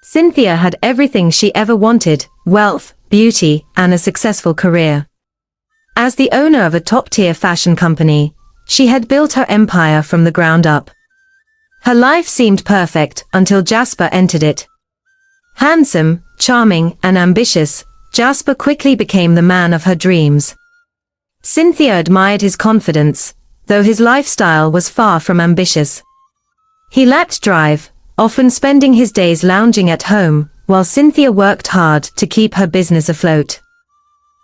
Cynthia had everything she ever wanted: wealth, beauty, and a successful career. As the owner of a top-tier fashion company, she had built her empire from the ground up. Her life seemed perfect until Jasper entered it. Handsome, charming, and ambitious, Jasper quickly became the man of her dreams. Cynthia admired his confidence, though his lifestyle was far from ambitious. He lacked drive, often spending his days lounging at home, while Cynthia worked hard to keep her business afloat.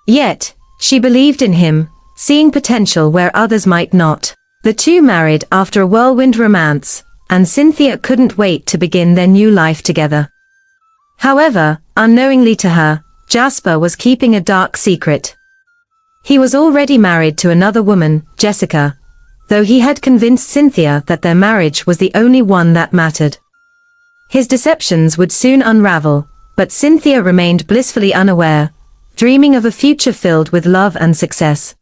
Yet, she believed in him, seeing potential where others might not. The two married after a whirlwind romance, and Cynthia couldn't wait to begin their new life together. However, unknowingly to her, Jasper was keeping a dark secret. He was already married to another woman, Jessica, though he had convinced Cynthia that their marriage was the only one that mattered. His deceptions would soon unravel, but Cynthia remained blissfully unaware, dreaming of a future filled with love and success.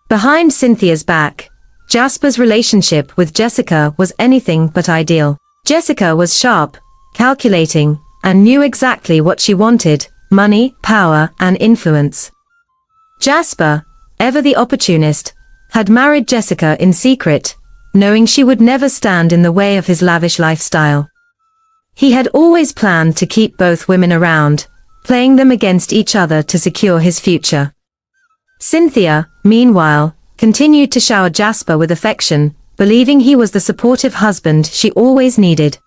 Behind Cynthia's back, Jasper's relationship with Jessica was anything but ideal. Jessica was sharp, calculating, and knew exactly what she wanted: money, power, and influence. Jasper, ever the opportunist, had married Jessica in secret, knowing she would never stand in the way of his lavish lifestyle. He had always planned to keep both women around, playing them against each other to secure his future. Cynthia, meanwhile, continued to shower Jasper with affection, believing he was the supportive husband she always needed.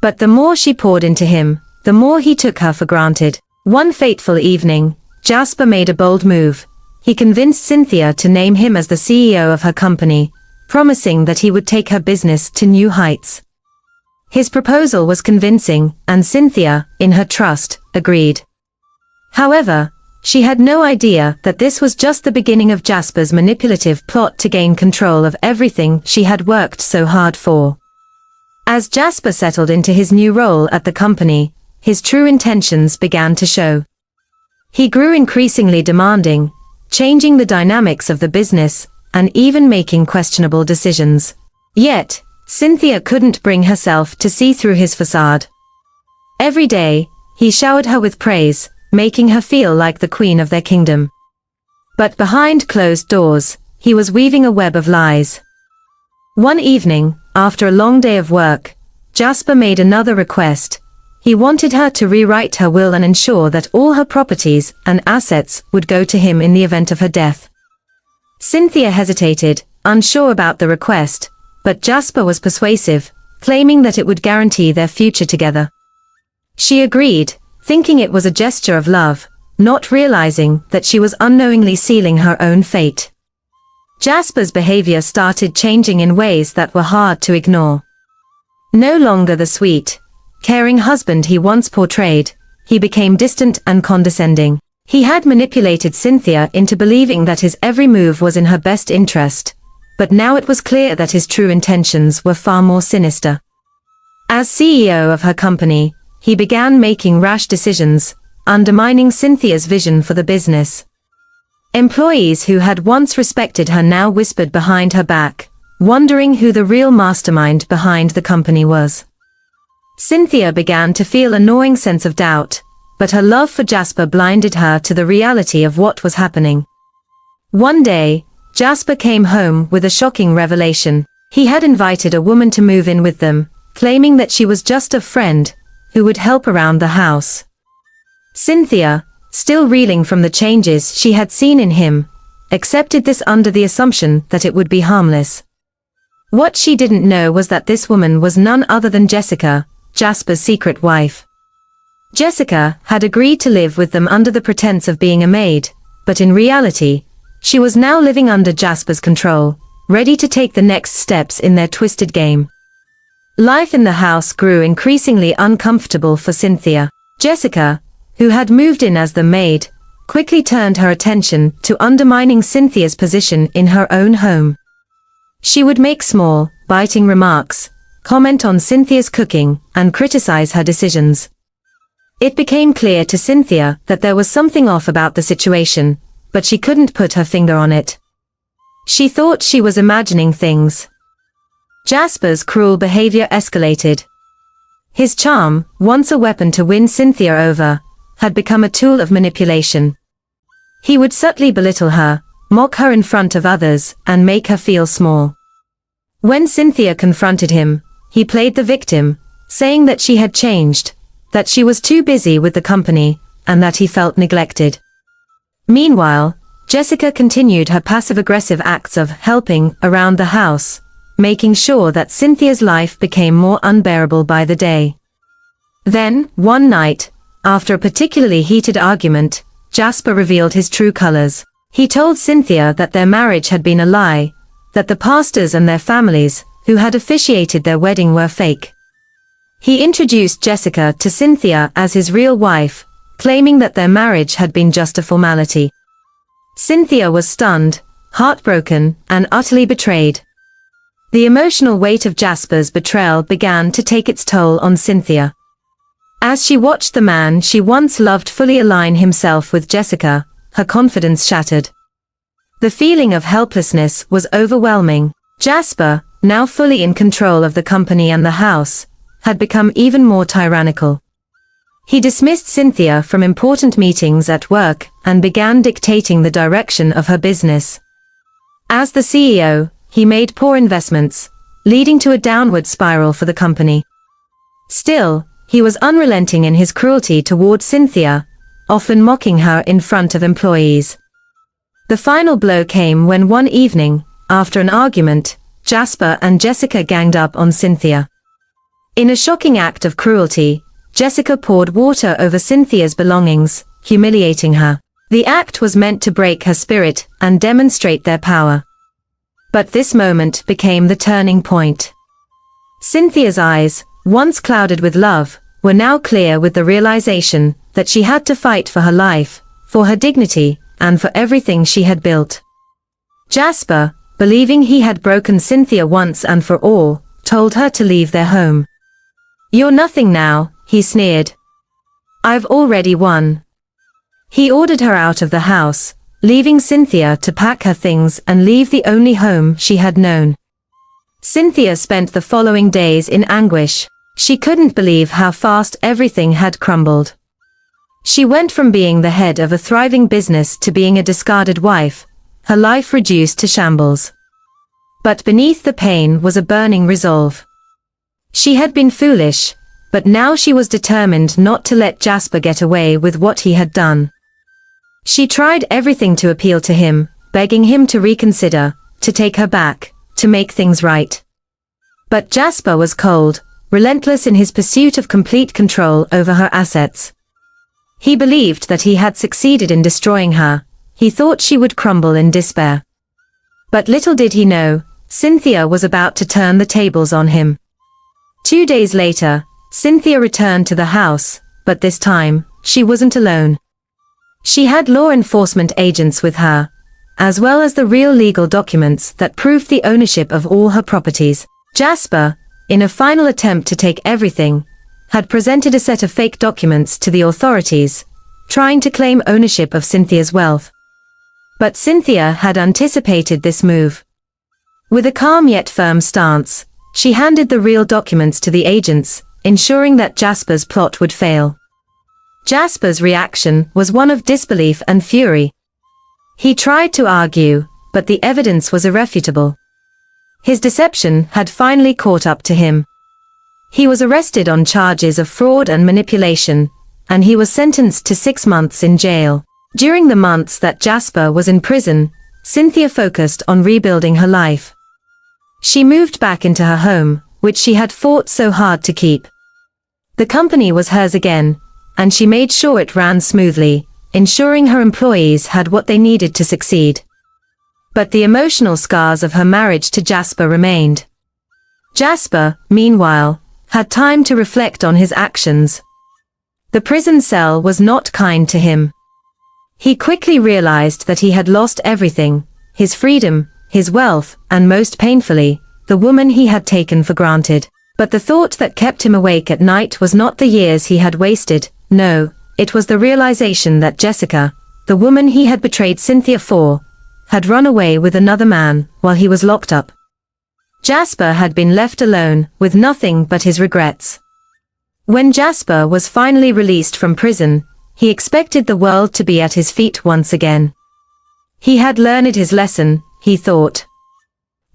But the more she poured into him, the more he took her for granted. One fateful evening, Jasper made a bold move. He convinced Cynthia to name him as the CEO of her company, promising that he would take her business to new heights. His proposal was convincing, and Cynthia, in her trust, agreed. However, she had no idea that this was just the beginning of Jasper's manipulative plot to gain control of everything she had worked so hard for. As Jasper settled into his new role at the company, his true intentions began to show. He grew increasingly demanding, changing the dynamics of the business, and even making questionable decisions. Yet, Cynthia couldn't bring herself to see through his facade. Every day, he showered her with praise, making her feel like the queen of their kingdom. But behind closed doors, he was weaving a web of lies. One evening, after a long day of work, Jasper made another request. He wanted her to rewrite her will and ensure that all her properties and assets would go to him in the event of her death. Cynthia hesitated, unsure about the request, but Jasper was persuasive, claiming that it would guarantee their future together. She agreed, thinking it was a gesture of love, not realizing that she was unknowingly sealing her own fate. Jasper's behavior started changing in ways that were hard to ignore. No longer the sweet, caring husband he once portrayed, he became distant and condescending. He had manipulated Cynthia into believing that his every move was in her best interest, but now it was clear that his true intentions were far more sinister. As CEO of her company, he began making rash decisions, undermining Cynthia's vision for the business. Employees who had once respected her now whispered behind her back, wondering who the real mastermind behind the company was. Cynthia began to feel a gnawing sense of doubt, but her love for Jasper blinded her to the reality of what was happening. One day, Jasper came home with a shocking revelation. He had invited a woman to move in with them, claiming that she was just a friend who would help around the house. Cynthia, still reeling from the changes she had seen in him, accepted this under the assumption that it would be harmless. What she didn't know was that this woman was none other than Jessica, Jasper's secret wife. Jessica had agreed to live with them under the pretense of being a maid, but in reality, she was now living under Jasper's control, ready to take the next steps in their twisted game. Life in the house grew increasingly uncomfortable for Cynthia. Jessica, who had moved in as the maid, quickly turned her attention to undermining Cynthia's position in her own home. She would make small, biting remarks, comment on Cynthia's cooking, and criticize her decisions. It became clear to Cynthia that there was something off about the situation, but she couldn't put her finger on it. She thought she was imagining things. Jasper's cruel behavior escalated. His charm, once a weapon to win Cynthia over, had become a tool of manipulation. He would subtly belittle her, mock her in front of others, and make her feel small. When Cynthia confronted him, he played the victim, saying that she had changed, that she was too busy with the company, and that he felt neglected. Meanwhile, Jessica continued her passive-aggressive acts of helping around the house, making sure that Cynthia's life became more unbearable by the day. Then, one night, after a particularly heated argument, Jasper revealed his true colors. He told Cynthia that their marriage had been a lie, that the pastors and their families, who had officiated their wedding, were fake. He introduced Jessica to Cynthia as his real wife, claiming that their marriage had been just a formality. Cynthia was stunned, heartbroken, and utterly betrayed. The emotional weight of Jasper's betrayal began to take its toll on Cynthia. As she watched the man she once loved fully align himself with Jessica, her confidence shattered. The feeling of helplessness was overwhelming. Jasper, now fully in control of the company and the house, had become even more tyrannical. He dismissed Cynthia from important meetings at work and began dictating the direction of her business. As the CEO, he made poor investments, leading to a downward spiral for the company. Still, he was unrelenting in his cruelty toward Cynthia, often mocking her in front of employees. The final blow came when one evening, after an argument, Jasper and Jessica ganged up on Cynthia. In a shocking act of cruelty, Jessica poured water over Cynthia's belongings, humiliating her. The act was meant to break her spirit and demonstrate their power. But this moment became the turning point. Cynthia's eyes, once clouded with love, were now clear with the realization that she had to fight for her life, for her dignity, and for everything she had built. Jasper, believing he had broken Cynthia once and for all, told her to leave their home. "You're nothing now," he sneered. "I've already won." He ordered her out of the house, leaving Cynthia to pack her things and leave the only home she had known. Cynthia spent the following days in anguish. She couldn't believe how fast everything had crumbled. She went from being the head of a thriving business to being a discarded wife, her life reduced to shambles. But beneath the pain was a burning resolve. She had been foolish, but now she was determined not to let Jasper get away with what he had done. She tried everything to appeal to him, begging him to reconsider, to take her back, to make things right. But Jasper was cold, relentless in his pursuit of complete control over her assets. He believed that he had succeeded in destroying her. He thought she would crumble in despair. But little did he know, Cynthia was about to turn the tables on him. 2 days later, Cynthia returned to the house, but this time, she wasn't alone. She had law enforcement agents with her, as well as the real legal documents that proved the ownership of all her properties. Jasper, in a final attempt to take everything, had presented a set of fake documents to the authorities, trying to claim ownership of Cynthia's wealth. But Cynthia had anticipated this move. With a calm yet firm stance, she handed the real documents to the agents, ensuring that Jasper's plot would fail. Jasper's reaction was one of disbelief and fury. He tried to argue, but the evidence was irrefutable. His deception had finally caught up to him. He was arrested on charges of fraud and manipulation, and he was sentenced to 6 months in jail. During the months that Jasper was in prison, Cynthia focused on rebuilding her life. She moved back into her home, which she had fought so hard to keep. The company was hers again, and she made sure it ran smoothly, ensuring her employees had what they needed to succeed. But the emotional scars of her marriage to Jasper remained. Jasper, meanwhile, had time to reflect on his actions. The prison cell was not kind to him. He quickly realized that he had lost everything, his freedom, his wealth, and most painfully, the woman he had taken for granted. But the thought that kept him awake at night was not the years he had wasted, no, it was the realization that Jessica, the woman he had betrayed Cynthia for, had run away with another man while he was locked up. Jasper had been left alone, with nothing but his regrets. When Jasper was finally released from prison, he expected the world to be at his feet once again. He had learned his lesson, he thought.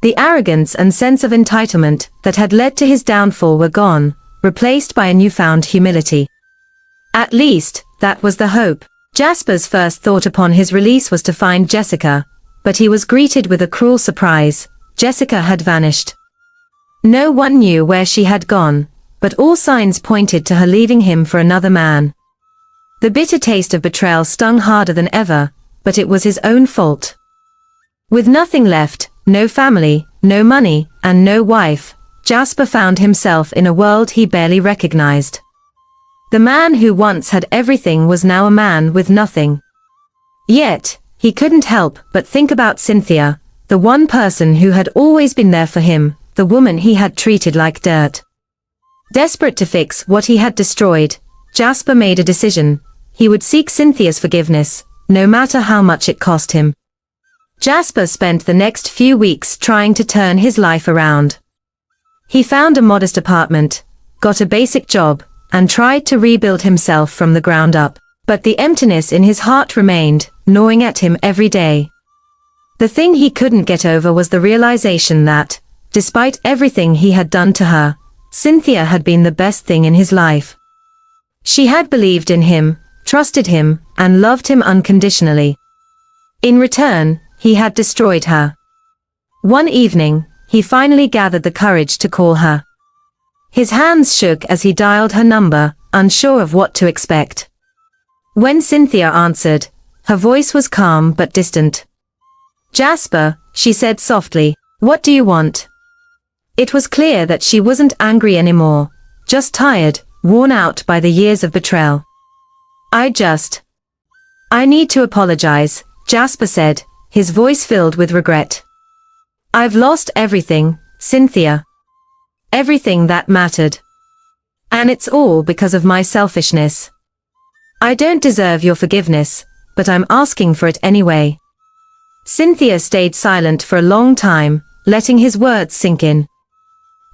The arrogance and sense of entitlement that had led to his downfall were gone, replaced by a newfound humility. At least, that was the hope. Jasper's first thought upon his release was to find Jessica, but he was greeted with a cruel surprise. Jessica had vanished. No one knew where she had gone, but all signs pointed to her leaving him for another man. The bitter taste of betrayal stung harder than ever, but it was his own fault. With nothing left, no family, no money, and no wife, Jasper found himself in a world he barely recognized. The man who once had everything was now a man with nothing. Yet, he couldn't help but think about Cynthia, the one person who had always been there for him, the woman he had treated like dirt. Desperate to fix what he had destroyed, Jasper made a decision. He would seek Cynthia's forgiveness, no matter how much it cost him. Jasper spent the next few weeks trying to turn his life around. He found a modest apartment, got a basic job, and tried to rebuild himself from the ground up. But the emptiness in his heart remained, gnawing at him every day. The thing he couldn't get over was the realization that, despite everything he had done to her, Cynthia had been the best thing in his life. She had believed in him, trusted him, and loved him unconditionally. In return, he had destroyed her. One evening, he finally gathered the courage to call her. His hands shook as he dialed her number, unsure of what to expect. When Cynthia answered, her voice was calm but distant. "Jasper," she said softly, "what do you want?" It was clear that she wasn't angry anymore, just tired, worn out by the years of betrayal. I need to apologize," Jasper said, his voice filled with regret. "I've lost everything, Cynthia. Everything that mattered. And it's all because of my selfishness. I don't deserve your forgiveness, but I'm asking for it anyway." Cynthia stayed silent for a long time, letting his words sink in.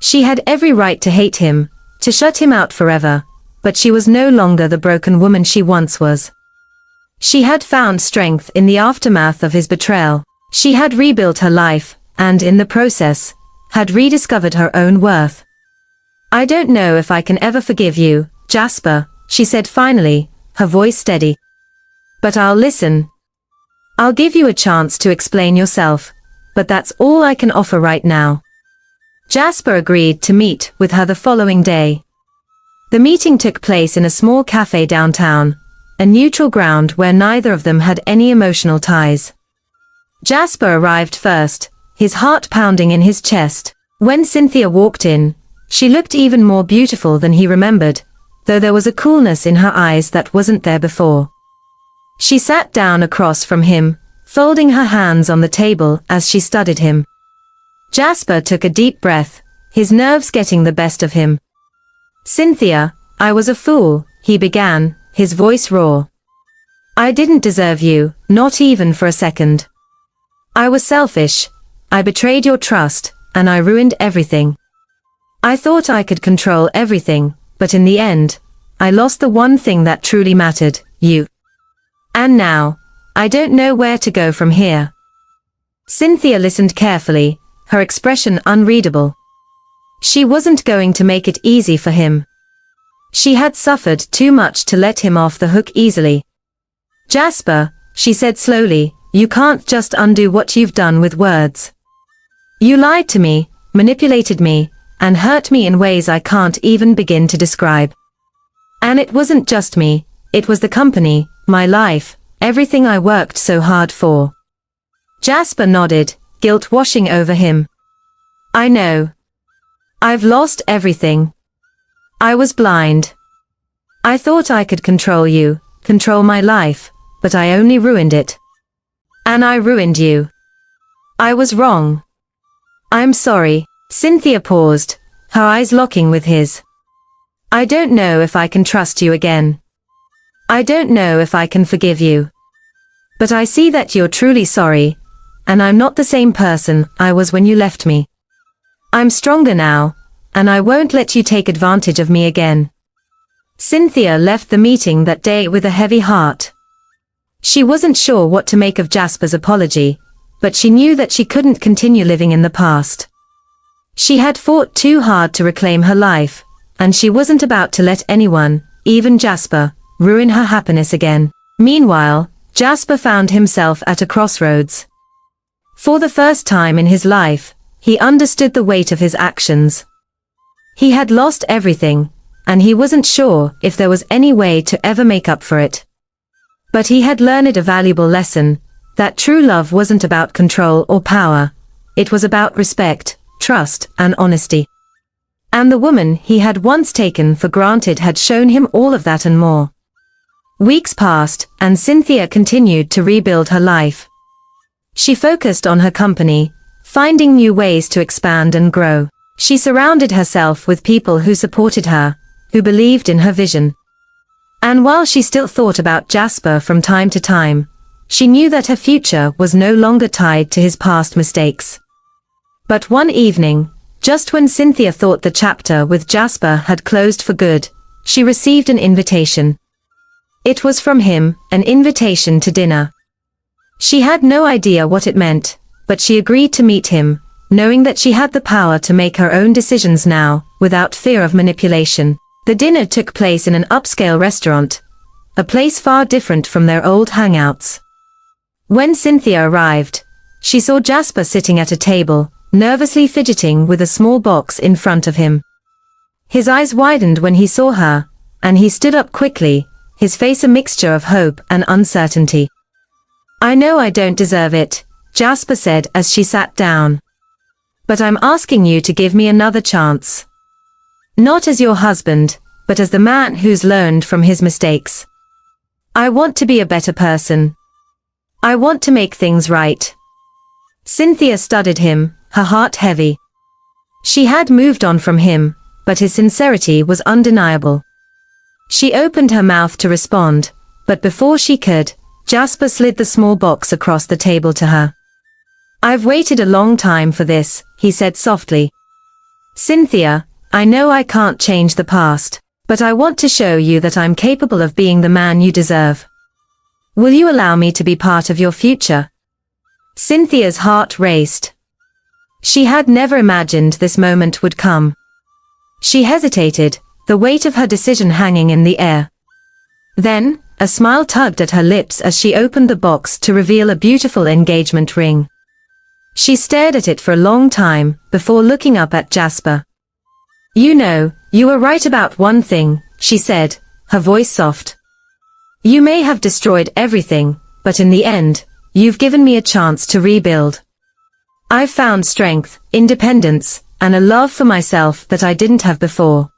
She had every right to hate him, to shut him out forever, but she was no longer the broken woman she once was. She had found strength in the aftermath of his betrayal. She had rebuilt her life, and in the process, had rediscovered her own worth. "I don't know if I can ever forgive you, Jasper," she said finally, her voice steady. "But I'll listen. I'll give you a chance to explain yourself, but that's all I can offer right now." Jasper agreed to meet with her the following day. The meeting took place in a small cafe downtown, a neutral ground where neither of them had any emotional ties. Jasper arrived first, his heart pounding in his chest. When Cynthia walked in, she looked even more beautiful than he remembered, though there was a coolness in her eyes that wasn't there before. She sat down across from him, folding her hands on the table as she studied him. Jasper took a deep breath, his nerves getting the best of him. "Cynthia, I was a fool," he began, his voice raw. "I didn't deserve you, not even for a second. I was selfish, I betrayed your trust, and I ruined everything. I thought I could control everything, but in the end, I lost the one thing that truly mattered, you. And now, I don't know where to go from here." Cynthia listened carefully, her expression unreadable. She wasn't going to make it easy for him. She had suffered too much to let him off the hook easily. "Jasper," she said slowly, "you can't just undo what you've done with words. You lied to me, manipulated me, and hurt me in ways I can't even begin to describe. And it wasn't just me, it was the company, my life, everything I worked so hard for." Jasper nodded, guilt washing over him. "I know. I've lost everything. I was blind. I thought I could control you, control my life, but I only ruined it. And I ruined you. I was wrong. I'm sorry." Cynthia paused, her eyes locking with his. "I don't know if I can trust you again. I don't know if I can forgive you. But I see that you're truly sorry, and I'm not the same person I was when you left me. I'm stronger now, and I won't let you take advantage of me again." Cynthia left the meeting that day with a heavy heart. She wasn't sure what to make of Jasper's apology, but she knew that she couldn't continue living in the past. She had fought too hard to reclaim her life, and she wasn't about to let anyone, even Jasper, ruin her happiness again. Meanwhile, Jasper found himself at a crossroads. For the first time in his life, he understood the weight of his actions. He had lost everything, and he wasn't sure if there was any way to ever make up for it. But he had learned a valuable lesson, that true love wasn't about control or power, it was about respect, trust, and honesty. And the woman he had once taken for granted had shown him all of that and more. Weeks passed, and Cynthia continued to rebuild her life. She focused on her company, finding new ways to expand and grow. She surrounded herself with people who supported her, who believed in her vision. And while she still thought about Jasper from time to time, she knew that her future was no longer tied to his past mistakes. But one evening, just when Cynthia thought the chapter with Jasper had closed for good, she received an invitation. It was from him, an invitation to dinner. She had no idea what it meant, but she agreed to meet him, knowing that she had the power to make her own decisions now, without fear of manipulation. The dinner took place in an upscale restaurant, a place far different from their old hangouts. When Cynthia arrived, she saw Jasper sitting at a table, nervously fidgeting with a small box in front of him. His eyes widened when he saw her, and he stood up quickly, his face a mixture of hope and uncertainty. "I know I don't deserve it," Jasper said as she sat down. "But I'm asking you to give me another chance. Not as your husband, but as the man who's learned from his mistakes. I want to be a better person. I want to make things right." Cynthia studied him, her heart heavy. She had moved on from him, but his sincerity was undeniable. She opened her mouth to respond, but before she could, Jasper slid the small box across the table to her. "I've waited a long time for this," he said softly. "Cynthia, I know I can't change the past, but I want to show you that I'm capable of being the man you deserve. Will you allow me to be part of your future?" Cynthia's heart raced. She had never imagined this moment would come. She hesitated, the weight of her decision hanging in the air. Then, a smile tugged at her lips as she opened the box to reveal a beautiful engagement ring. She stared at it for a long time, before looking up at Jasper. "You know, you were right about one thing," she said, her voice soft. "You may have destroyed everything, but in the end, you've given me a chance to rebuild. I've found strength, independence, and a love for myself that I didn't have before."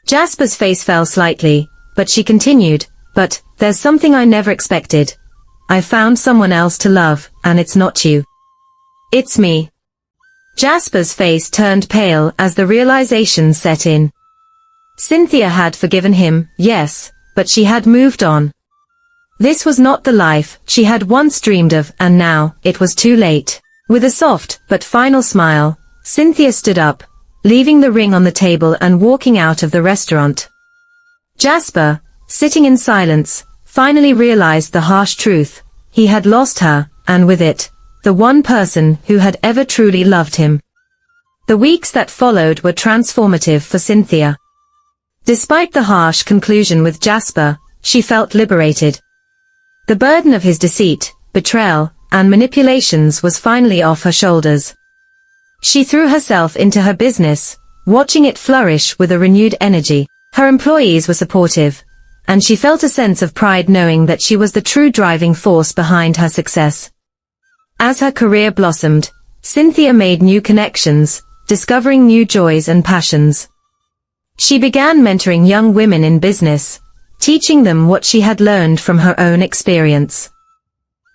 Jasper's face fell slightly, but she continued, "But, there's something I never expected. I found someone else to love, and it's not you. It's me." Jasper's face turned pale as the realization set in. Cynthia had forgiven him, yes, but she had moved on. This was not the life she had once dreamed of, and now, it was too late. With a soft, but final smile, Cynthia stood up, leaving the ring on the table and walking out of the restaurant. Jasper, sitting in silence, finally realized the harsh truth. He had lost her, and with it, the one person who had ever truly loved him. The weeks that followed were transformative for Cynthia. Despite the harsh conclusion with Jasper, she felt liberated. The burden of his deceit, betrayal, and manipulations was finally off her shoulders. She threw herself into her business, watching it flourish with a renewed energy. Her employees were supportive, and she felt a sense of pride knowing that she was the true driving force behind her success. As her career blossomed, Cynthia made new connections, discovering new joys and passions. She began mentoring young women in business, teaching them what she had learned from her own experience.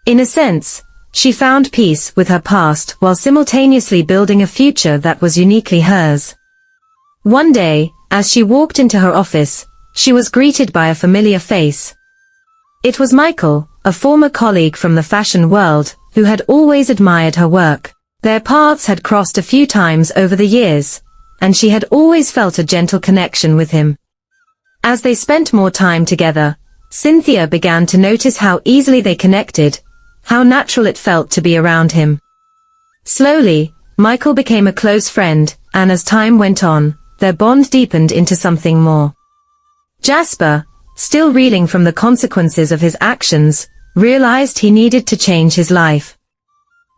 In a sense, she found peace with her past while simultaneously building a future that was uniquely hers. One day, as she walked into her office, she was greeted by a familiar face. It was Michael, a former colleague from the fashion world, who had always admired her work. Their paths had crossed a few times over the years, and she had always felt a gentle connection with him. As they spent more time together, Cynthia began to notice how easily they connected, how natural it felt to be around him. Slowly, Michael became a close friend, and as time went on, their bond deepened into something more. Jasper, still reeling from the consequences of his actions, realized he needed to change his life.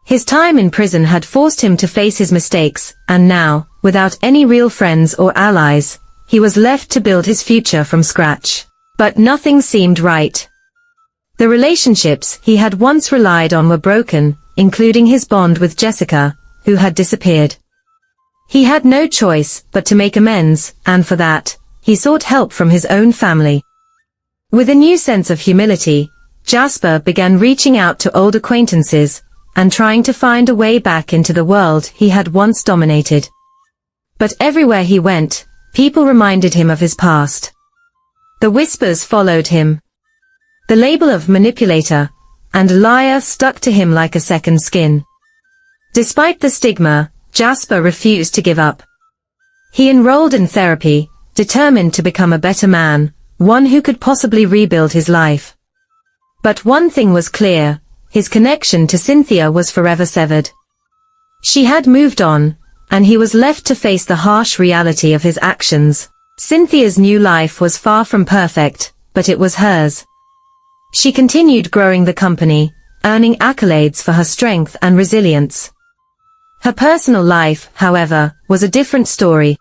His time in prison had forced him to face his mistakes, and now, without any real friends or allies, he was left to build his future from scratch. But nothing seemed right. The relationships he had once relied on were broken, including his bond with Jessica, who had disappeared. He had no choice but to make amends, and for that, he sought help from his own family. With a new sense of humility, Jasper began reaching out to old acquaintances, and trying to find a way back into the world he had once dominated. But everywhere he went, people reminded him of his past. The whispers followed him. The label of manipulator and liar stuck to him like a second skin. Despite the stigma, Jasper refused to give up. He enrolled in therapy, determined to become a better man, one who could possibly rebuild his life. But one thing was clear, his connection to Cynthia was forever severed. She had moved on, and he was left to face the harsh reality of his actions. Cynthia's new life was far from perfect, but it was hers. She continued growing the company, earning accolades for her strength and resilience. Her personal life, however, was a different story.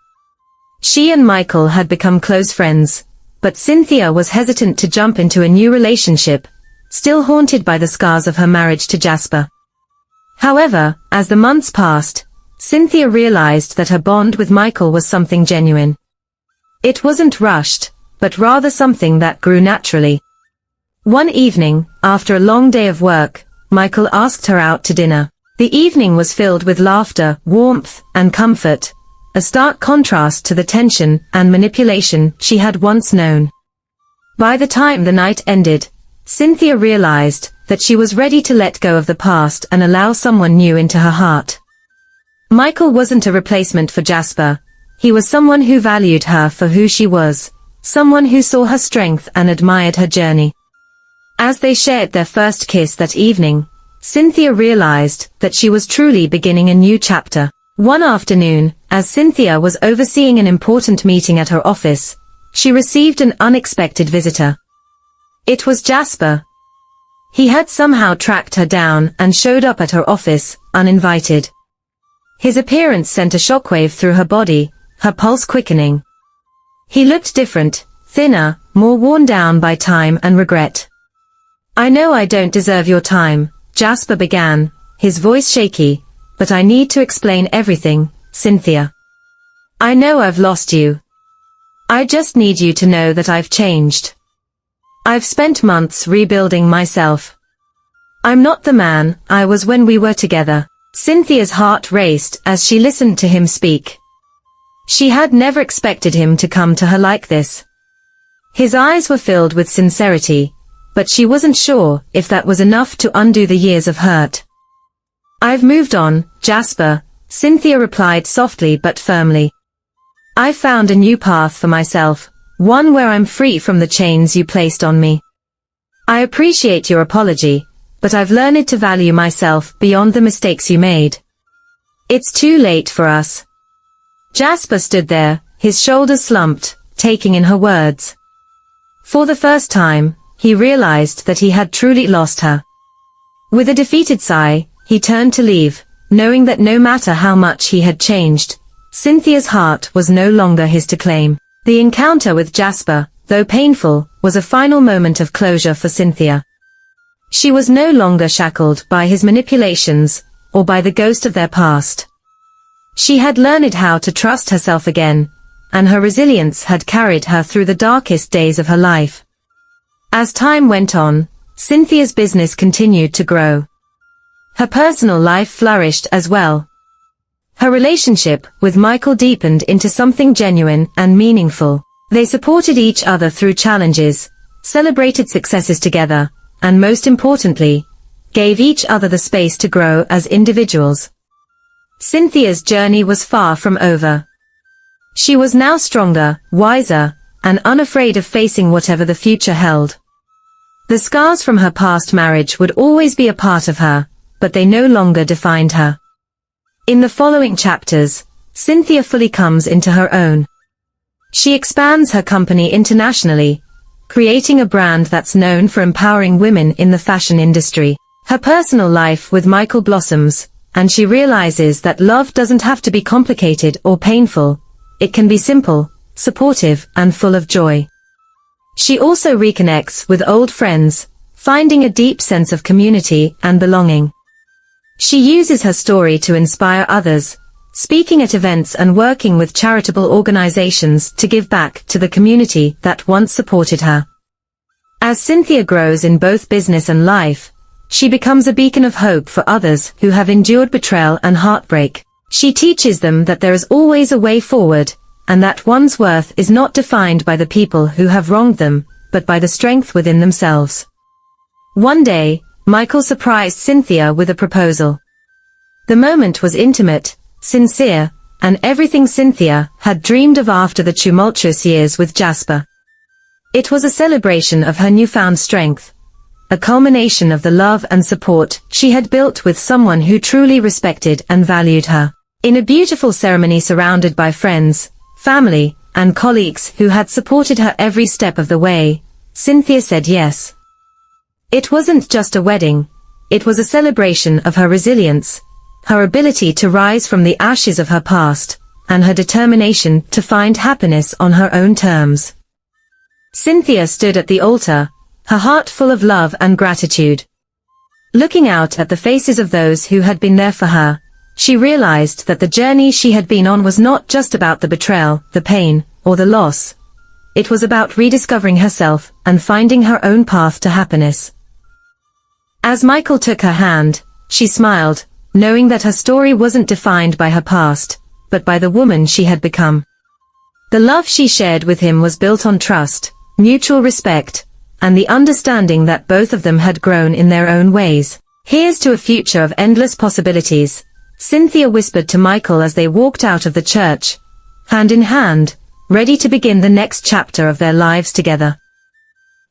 She and Michael had become close friends, but Cynthia was hesitant to jump into a new relationship, still haunted by the scars of her marriage to Jasper. However, as the months passed, Cynthia realized that her bond with Michael was something genuine. It wasn't rushed, but rather something that grew naturally. One evening, after a long day of work, Michael asked her out to dinner. The evening was filled with laughter, warmth, and comfort, a stark contrast to the tension and manipulation she had once known. By the time the night ended, Cynthia realized that she was ready to let go of the past and allow someone new into her heart. Michael wasn't a replacement for Jasper. He was someone who valued her for who she was, someone who saw her strength and admired her journey. As they shared their first kiss that evening, Cynthia realized that she was truly beginning a new chapter. One afternoon, as Cynthia was overseeing an important meeting at her office, she received an unexpected visitor. It was Jasper. He had somehow tracked her down and showed up at her office, uninvited. His appearance sent a shockwave through her body, her pulse quickening. He looked different, thinner, more worn down by time and regret. "I know I don't deserve your time," Jasper began, his voice shaky, "but I need to explain everything, Cynthia. I know I've lost you. I just need you to know that I've changed. I've spent months rebuilding myself. I'm not the man I was when we were together." Cynthia's heart raced as she listened to him speak. She had never expected him to come to her like this. His eyes were filled with sincerity, but she wasn't sure if that was enough to undo the years of hurt. "I've moved on, Jasper," Cynthia replied softly but firmly. "I've found a new path for myself, one where I'm free from the chains you placed on me. I appreciate your apology, but I've learned to value myself beyond the mistakes you made. It's too late for us." Jasper stood there, his shoulders slumped, taking in her words. For the first time, he realized that he had truly lost her. With a defeated sigh, he turned to leave, knowing that no matter how much he had changed, Cynthia's heart was no longer his to claim. The encounter with Jasper, though painful, was a final moment of closure for Cynthia. She was no longer shackled by his manipulations, or by the ghost of their past. She had learned how to trust herself again, and her resilience had carried her through the darkest days of her life. As time went on, Cynthia's business continued to grow. Her personal life flourished as well. Her relationship with Michael deepened into something genuine and meaningful. They supported each other through challenges, celebrated successes together, and most importantly, gave each other the space to grow as individuals. Cynthia's journey was far from over. She was now stronger, wiser, and unafraid of facing whatever the future held. The scars from her past marriage would always be a part of her, but they no longer defined her. In the following chapters, Cynthia fully comes into her own. She expands her company internationally, creating a brand that's known for empowering women in the fashion industry. Her personal life with Michael blossoms, and she realizes that love doesn't have to be complicated or painful. It can be simple, supportive, and full of joy. She also reconnects with old friends, finding a deep sense of community and belonging. She uses her story to inspire others, speaking at events and working with charitable organizations to give back to the community that once supported her. As Cynthia grows in both business and life, she becomes a beacon of hope for others who have endured betrayal and heartbreak. She teaches them that there is always a way forward, and that one's worth is not defined by the people who have wronged them, but by the strength within themselves. One day, Michael surprised Cynthia with a proposal. The moment was intimate, sincere, and everything Cynthia had dreamed of after the tumultuous years with Jasper. It was a celebration of her newfound strength, a culmination of the love and support she had built with someone who truly respected and valued her. In a beautiful ceremony surrounded by friends, family, and colleagues who had supported her every step of the way, Cynthia said yes. It wasn't just a wedding, it was a celebration of her resilience, her ability to rise from the ashes of her past, and her determination to find happiness on her own terms. Cynthia stood at the altar, her heart full of love and gratitude. Looking out at the faces of those who had been there for her, she realized that the journey she had been on was not just about the betrayal, the pain, or the loss. It was about rediscovering herself and finding her own path to happiness. As Michael took her hand, she smiled, knowing that her story wasn't defined by her past, but by the woman she had become. The love she shared with him was built on trust, mutual respect, and the understanding that both of them had grown in their own ways. "Here's to a future of endless possibilities," Cynthia whispered to Michael as they walked out of the church, hand in hand, ready to begin the next chapter of their lives together.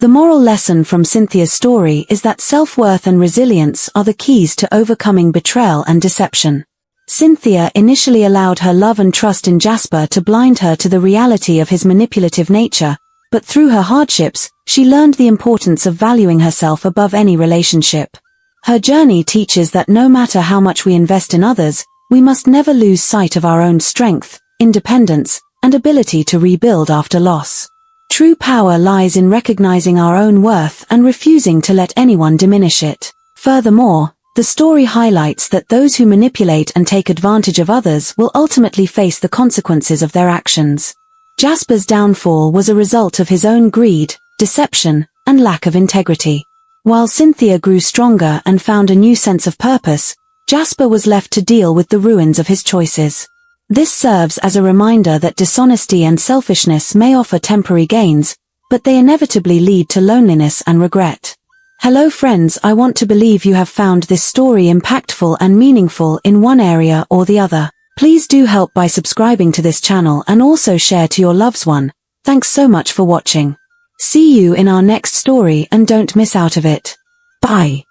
The moral lesson from Cynthia's story is that self-worth and resilience are the keys to overcoming betrayal and deception. Cynthia initially allowed her love and trust in Jasper to blind her to the reality of his manipulative nature, but through her hardships, she learned the importance of valuing herself above any relationship. Her journey teaches that no matter how much we invest in others, we must never lose sight of our own strength, independence, and ability to rebuild after loss. True power lies in recognizing our own worth and refusing to let anyone diminish it. Furthermore, the story highlights that those who manipulate and take advantage of others will ultimately face the consequences of their actions. Jasper's downfall was a result of his own greed, deception, and lack of integrity. While Cynthia grew stronger and found a new sense of purpose, Jasper was left to deal with the ruins of his choices. This serves as a reminder that dishonesty and selfishness may offer temporary gains, but they inevitably lead to loneliness and regret. Hello friends, I want to believe you have found this story impactful and meaningful in one area or the other. Please do help by subscribing to this channel and also share to your loved one. Thanks so much for watching. See you in our next story and don't miss out of it. Bye.